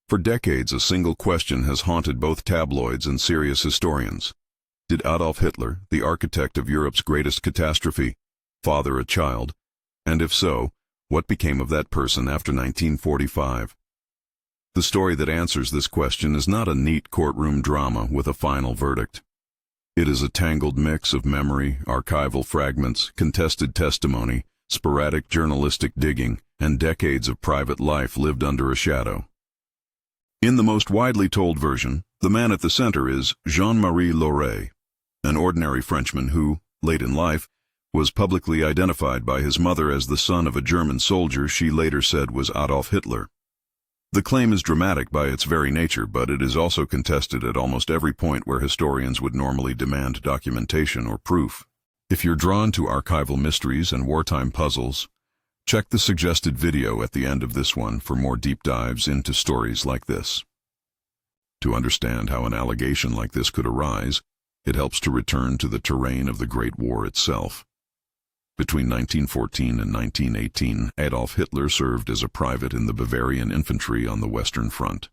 For decades, a single question has haunted both tabloids and serious historians. Did Adolf Hitler, the architect of Europe's greatest catastrophe, father a child? And if so, what became of that person after 1945? The story that answers this question is not a neat courtroom drama with a final verdict. It is a tangled mix of memory, archival fragments, contested testimony, sporadic journalistic digging, and decades of private life lived under a shadow. In the most widely told version, the man at the center is Jean-Marie Loret, an ordinary Frenchman who, late in life, was publicly identified by his mother as the son of a German soldier she later said was Adolf Hitler. The claim is dramatic by its very nature, but it is also contested at almost every point where historians would normally demand documentation or proof. If you're drawn to archival mysteries and wartime puzzles, check the suggested video at the end of this one for more deep dives into stories like this. To understand how an allegation like this could arise, it helps to return to the terrain of the Great War itself. Between 1914 and 1918, Adolf Hitler served as a private in the Bavarian infantry on the Western Front.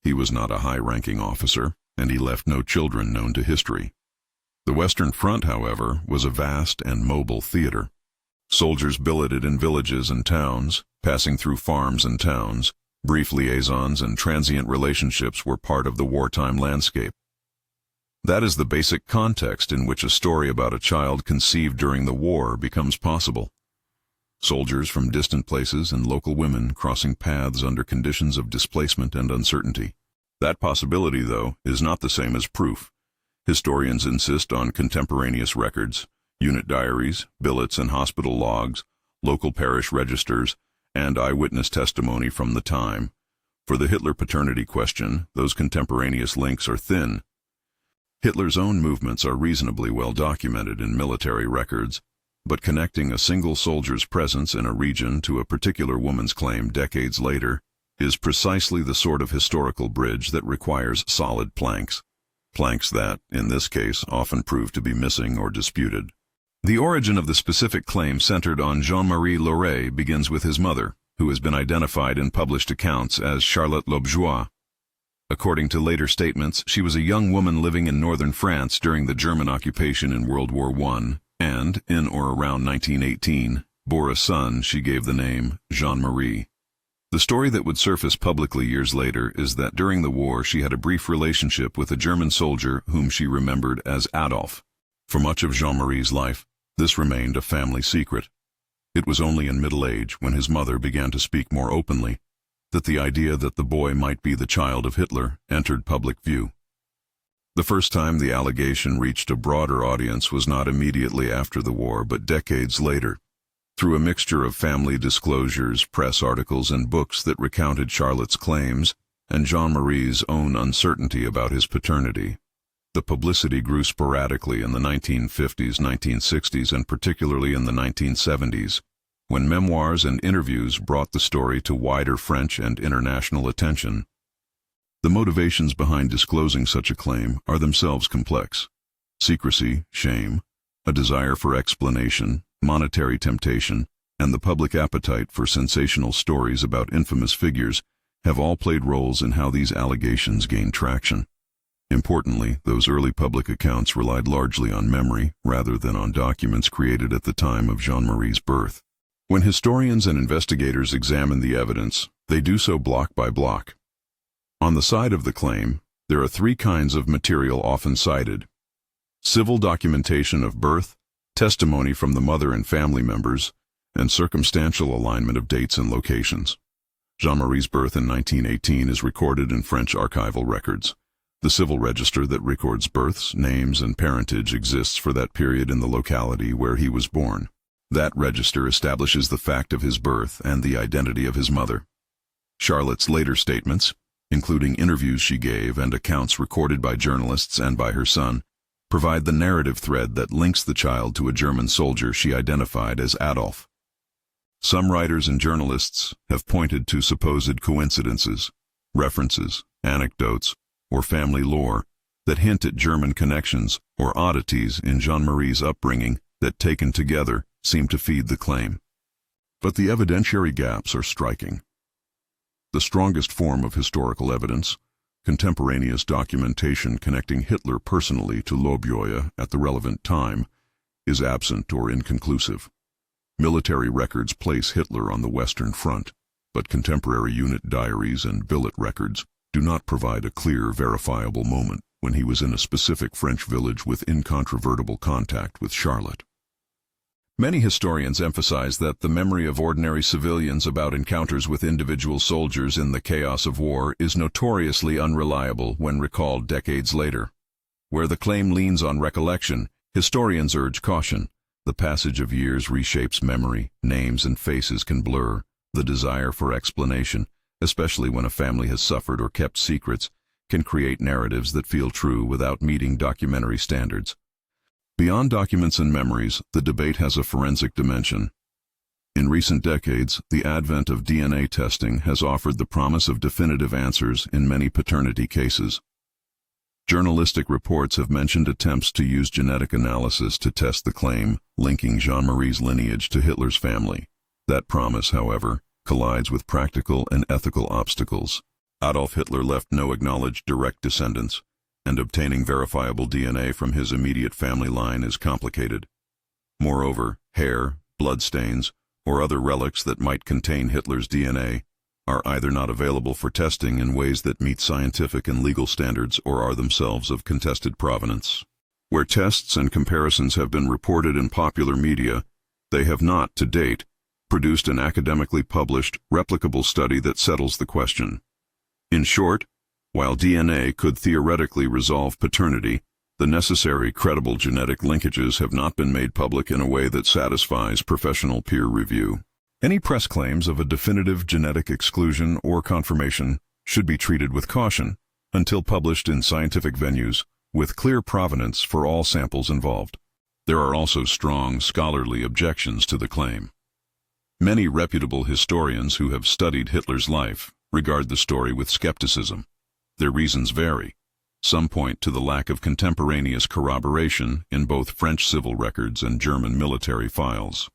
He was not a high-ranking officer, and he left no children known to history. The Western Front, however, was a vast and mobile theater. Soldiers billeted in villages and towns, passing through farms and towns. Brief liaisons and transient relationships were part of the wartime landscape. That is the basic context in which a story about a child conceived during the war becomes possible. Soldiers from distant places and local women crossing paths under conditions of displacement and uncertainty. That possibility, though, is not the same as proof. Historians insist on contemporaneous records, unit diaries, billets and hospital logs, local parish registers, and eyewitness testimony from the time. For the Hitler paternity question, those contemporaneous links are thin. Hitler's own movements are reasonably well documented in military records, but connecting a single soldier's presence in a region to a particular woman's claim decades later is precisely the sort of historical bridge that requires solid planks. Planks that, in this case, often prove to be missing or disputed. The origin of the specific claim centered on Jean-Marie Loret begins with his mother, who has been identified in published accounts as Charlotte Lobjoie. According to later statements, she was a young woman living in northern France during the German occupation in World War I, and, in or around 1918, bore a son she gave the name Jean-Marie. The story that would surface publicly years later is that during the war she had a brief relationship with a German soldier whom she remembered as Adolf. For much of Jean-Marie's life, this remained a family secret. It was only in middle age, when his mother began to speak more openly, that the idea that the boy might be the child of Hitler entered public view. The first time the allegation reached a broader audience was not immediately after the war, but decades later, through a mixture of family disclosures, press articles, and books that recounted Charlotte's claims and Jean-Marie's own uncertainty about his paternity. The publicity grew sporadically in the 1950s, 1960s, and particularly in the 1970s, when memoirs and interviews brought the story to wider French and international attention. The motivations behind disclosing such a claim are themselves complex. Secrecy, shame, a desire for explanation, monetary temptation, and the public appetite for sensational stories about infamous figures have all played roles in how these allegations gained traction. Importantly, those early public accounts relied largely on memory rather than on documents created at the time of Jean-Marie's birth. When historians and investigators examine the evidence, they do so block by block. On the side of the claim, there are three kinds of material often cited: civil documentation of birth, testimony from the mother and family members, and circumstantial alignment of dates and locations. Jean-Marie's birth in 1918 is recorded in French archival records. The civil register that records births, names, and parentage exists for that period in the locality where he was born. That register establishes the fact of his birth and the identity of his mother. Charlotte's later statements, including interviews she gave and accounts recorded by journalists and by her son, provide the narrative thread that links the child to a German soldier she identified as Adolf. Some writers and journalists have pointed to supposed coincidences, references, anecdotes, or family lore that hint at German connections or oddities in Jean-Marie's upbringing that, taken together, seem to feed the claim. But the evidentiary gaps are striking. The strongest form of historical evidence, contemporaneous documentation connecting Hitler personally to Lobyoya at the relevant time, is absent or inconclusive. Military records place Hitler on the Western Front, but contemporary unit diaries and billet records do not provide a clear, verifiable moment when he was in a specific French village with incontrovertible contact with Charlotte. Many historians emphasize that the memory of ordinary civilians about encounters with individual soldiers in the chaos of war is notoriously unreliable when recalled decades later. Where the claim leans on recollection, historians urge caution. The passage of years reshapes memory, names and faces can blur. The desire for explanation, especially when a family has suffered or kept secrets, can create narratives that feel true without meeting documentary standards. Beyond documents and memories, the debate has a forensic dimension. In recent decades, the advent of DNA testing has offered the promise of definitive answers in many paternity cases. Journalistic reports have mentioned attempts to use genetic analysis to test the claim, linking Jean-Marie's lineage to Hitler's family. That promise, however, collides with practical and ethical obstacles. Adolf Hitler left no acknowledged direct descendants, and obtaining verifiable DNA from his immediate family line is complicated. Moreover, hair, bloodstains, or other relics that might contain Hitler's DNA are either not available for testing in ways that meet scientific and legal standards or are themselves of contested provenance. Where tests and comparisons have been reported in popular media, they have not, to date, produced an academically published, replicable study that settles the question. In short, while DNA could theoretically resolve paternity, the necessary credible genetic linkages have not been made public in a way that satisfies professional peer review. Any press claims of a definitive genetic exclusion or confirmation should be treated with caution until published in scientific venues with clear provenance for all samples involved. There are also strong scholarly objections to the claim. Many reputable historians who have studied Hitler's life regard the story with skepticism. Their reasons vary. Some point to the lack of contemporaneous corroboration in both French civil records and German military files.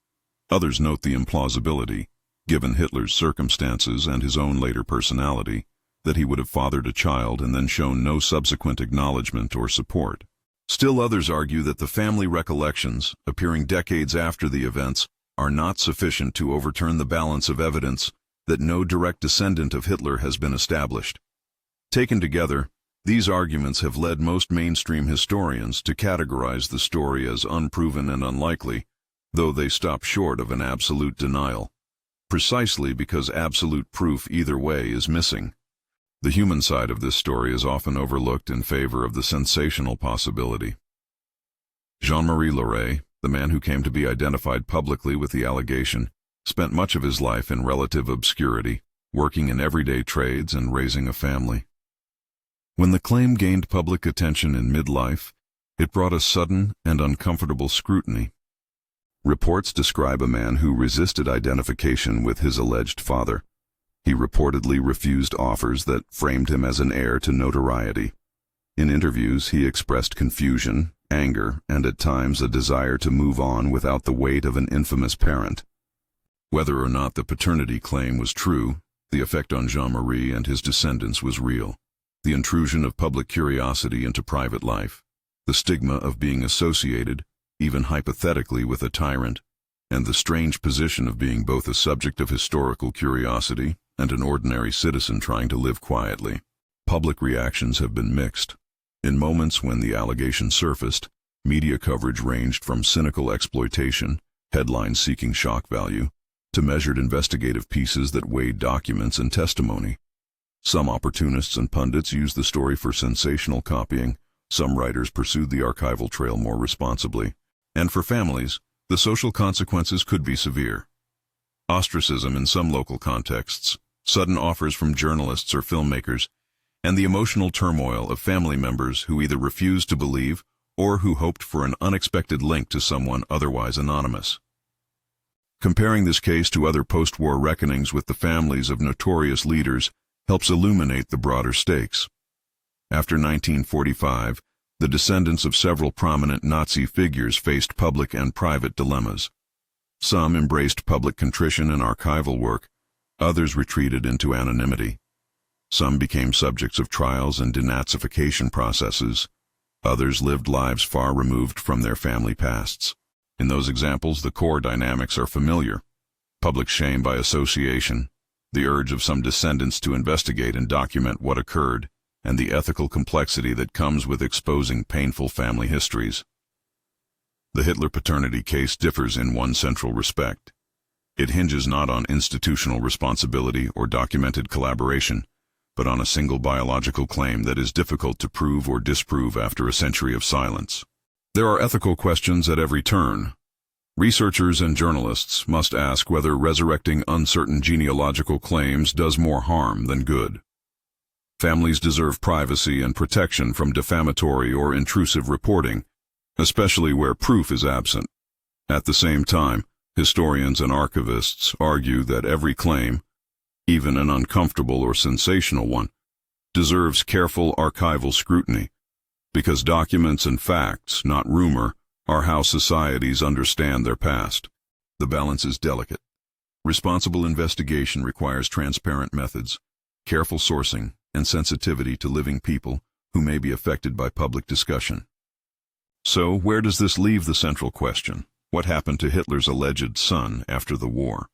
Others note the implausibility, given Hitler's circumstances and his own later personality, that he would have fathered a child and then shown no subsequent acknowledgement or support. Still others argue that the family recollections, appearing decades after the events, are not sufficient to overturn the balance of evidence that no direct descendant of Hitler has been established. Taken together, these arguments have led most mainstream historians to categorize the story as unproven and unlikely, though they stop short of an absolute denial, precisely because absolute proof either way is missing. The human side of this story is often overlooked in favor of the sensational possibility. Jean-Marie Loret, the man who came to be identified publicly with the allegation, spent much of his life in relative obscurity, working in everyday trades and raising a family. When the claim gained public attention in midlife, it brought a sudden and uncomfortable scrutiny. Reports describe a man who resisted identification with his alleged father. He reportedly refused offers that framed him as an heir to notoriety. In interviews, he expressed confusion, anger, and at times a desire to move on without the weight of an infamous parent. Whether or not the paternity claim was true, the effect on Jean-Marie and his descendants was real. The intrusion of public curiosity into private life, the stigma of being associated, even hypothetically, with a tyrant, and the strange position of being both a subject of historical curiosity and an ordinary citizen trying to live quietly. Public reactions have been mixed. In moments when the allegation surfaced, media coverage ranged from cynical exploitation, headlines seeking shock value, to measured investigative pieces that weighed documents and testimony. Some opportunists and pundits used the story for sensational copying, some writers pursued the archival trail more responsibly, and for families, the social consequences could be severe. Ostracism in some local contexts, sudden offers from journalists or filmmakers, and the emotional turmoil of family members who either refused to believe or who hoped for an unexpected link to someone otherwise anonymous. Comparing this case to other post-war reckonings with the families of notorious leaders helps illuminate the broader stakes. After 1945, the descendants of several prominent Nazi figures faced public and private dilemmas. Some embraced public contrition and archival work, Others retreated into anonymity. Some became subjects of trials and denazification processes. Others lived lives far removed from their family pasts. In those examples, the core dynamics are familiar. Public shame by association, the urge of some descendants to investigate and document what occurred, and the ethical complexity that comes with exposing painful family histories. The Hitler paternity case differs in one central respect. It hinges not on institutional responsibility or documented collaboration, but on a single biological claim that is difficult to prove or disprove after a century of silence. There are ethical questions at every turn. Researchers and journalists must ask whether resurrecting uncertain genealogical claims does more harm than good. Families deserve privacy and protection from defamatory or intrusive reporting, especially where proof is absent. At the same time, historians and archivists argue that every claim, even an uncomfortable or sensational one, deserves careful archival scrutiny, because documents and facts, not rumor, are how societies understand their past. The balance is delicate. Responsible investigation requires transparent methods, careful sourcing, and sensitivity to living people who may be affected by public discussion. So, where does this leave the central question? What happened to Hitler's alleged son after the war?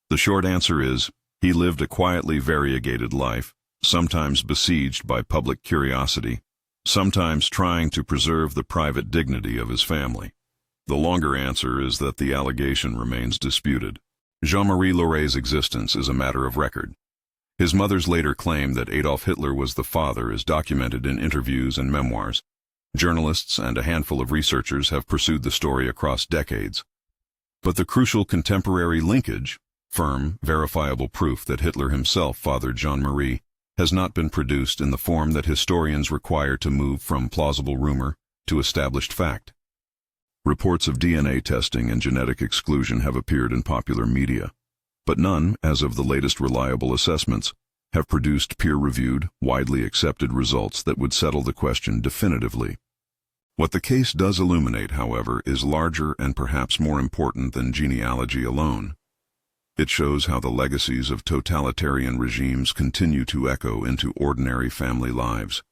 The short answer is, he lived a quietly variegated life, sometimes besieged by public curiosity, sometimes trying to preserve the private dignity of his family. The longer answer is that the allegation remains disputed. Jean-Marie Loret's existence is a matter of record. His mother's later claim that Adolf Hitler was the father is documented in interviews and memoirs. Journalists and a handful of researchers have pursued the story across decades. But the crucial contemporary linkage, firm, verifiable proof that Hitler himself fathered Jean-Marie, has not been produced in the form that historians require to move from plausible rumor to established fact. Reports of DNA testing and genetic exclusion have appeared in popular media, but none, as of the latest reliable assessments, have produced peer-reviewed, widely accepted results that would settle the question definitively. What the case does illuminate, however, is larger and perhaps more important than genealogy alone. It shows how the legacies of totalitarian regimes continue to echo into ordinary family lives.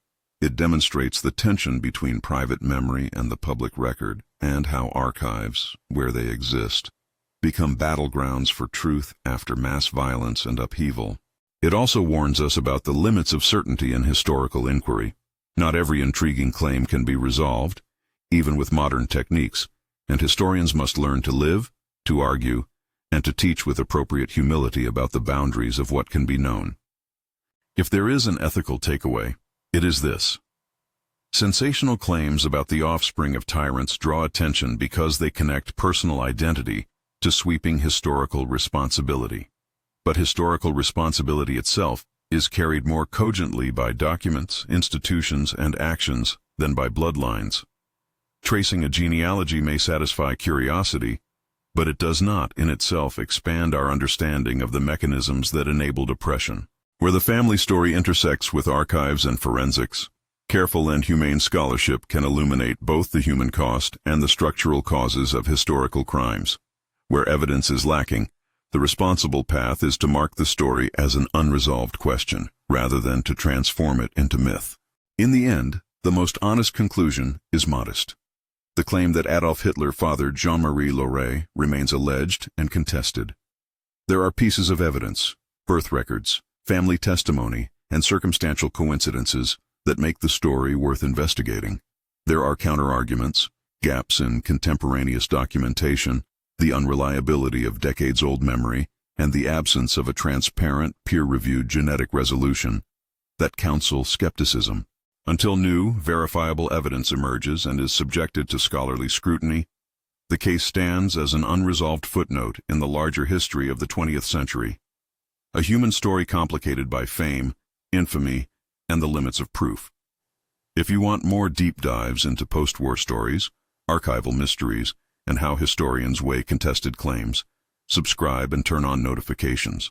It demonstrates the tension between private memory and the public record, and how archives, where they exist, become battlegrounds for truth after mass violence and upheaval. It also warns us about the limits of certainty in historical inquiry. Not every intriguing claim can be resolved, even with modern techniques, and historians must learn to live, to argue, and to teach with appropriate humility about the boundaries of what can be known. If there is an ethical takeaway, it is this. Sensational claims about the offspring of tyrants draw attention because they connect personal identity to sweeping historical responsibility. But historical responsibility itself is carried more cogently by documents, institutions, and actions than by bloodlines. Tracing a genealogy may satisfy curiosity, but it does not, in itself, expand our understanding of the mechanisms that enabled oppression. Where the family story intersects with archives and forensics, careful and humane scholarship can illuminate both the human cost and the structural causes of historical crimes. Where evidence is lacking, the responsible path is to mark the story as an unresolved question, rather than to transform it into myth. In the end, the most honest conclusion is modest. The claim that Adolf Hitler fathered Jean-Marie Loret remains alleged and contested. There are pieces of evidence, birth records, family testimony, and circumstantial coincidences that make the story worth investigating. There are counterarguments, gaps in contemporaneous documentation, the unreliability of decades-old memory, and the absence of a transparent, peer-reviewed genetic resolution that counsel skepticism. Until new, verifiable evidence emerges and is subjected to scholarly scrutiny, the case stands as an unresolved footnote in the larger history of the 20th century. A human story complicated by fame, infamy, and the limits of proof. If you want more deep dives into post-war stories, archival mysteries, and how historians weigh contested claims, subscribe and turn on notifications.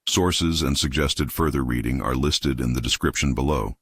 Sources and suggested further reading are listed in the description below.